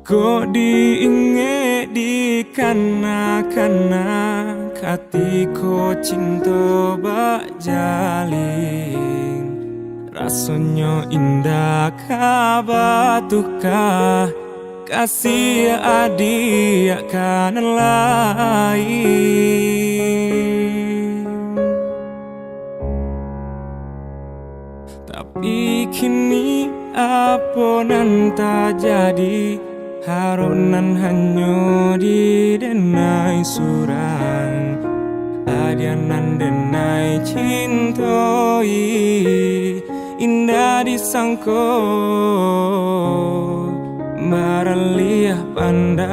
Kok diinge di kana-kana katiko cinta bak jalin rasanya indah kabatuka kasih adik kan lain. Tapi kini apa nan tak jadi, harunan hanyo di denai surang, adianan denai cintoi indah disangko maraliah pandang.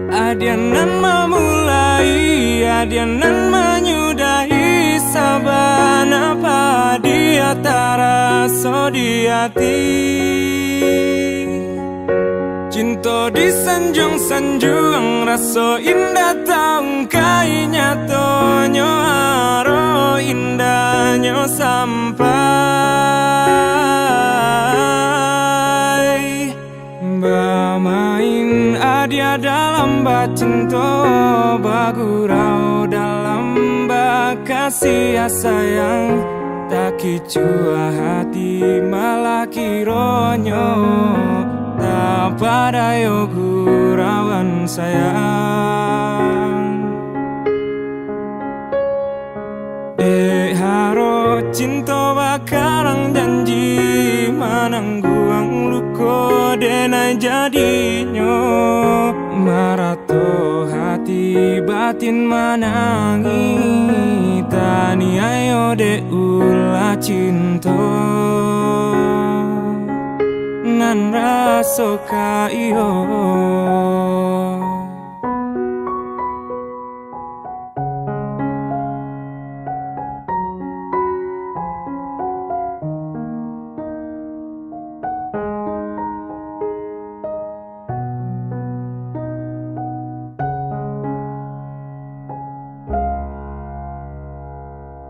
Adianan memulai, adianan menyudahi sabana padi taraso di hati. Cinta disanjung-sanjung raso indah taung kai nyatonyo haro indahnya sampai bermain adia dalam bacinto bagurau dalam bakasih sayang. Tak kicua hati malah kironyo tak pada yo gurauan sayang. Dek haro cinta bakarang janji manangguang luko denai jadinyo marato hati batin manangi tani ayo de ula cinta nan raso kayo.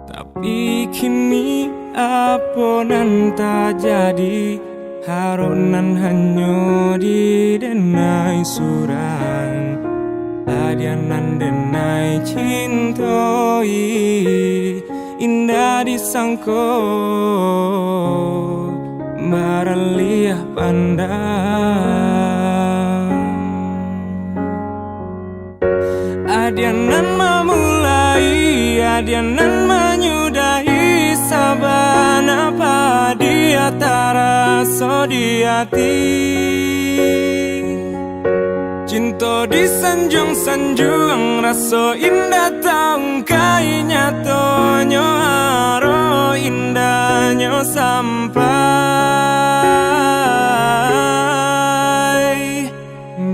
Tapi kini apa nan tak jadi, harunan hanyo di denai surang, adianan denai cintoi indah disangko maraliah pandang. Adianan memulai, adianan menyudahi sabana padi taraso di hati. Cinta disanjung-sanjung raso indah taung kai nyatonyo haro indahnya sampai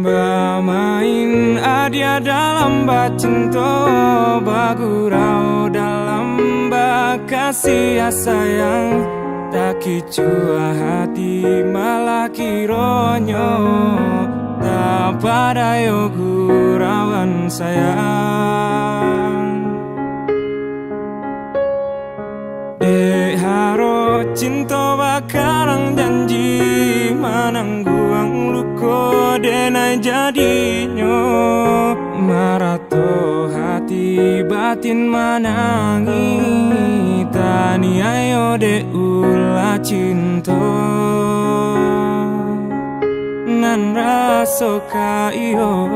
bermain adia dalam bacinto bagurau dalam bakasih sayang. Tak kicua hati malah kironyo tak pada yo gurauan sayang. Dek haro cinta bakarang janji manangguang luko denai jadinyo marato hati batin manangi tani ayo de ula cinta nan raso kayo.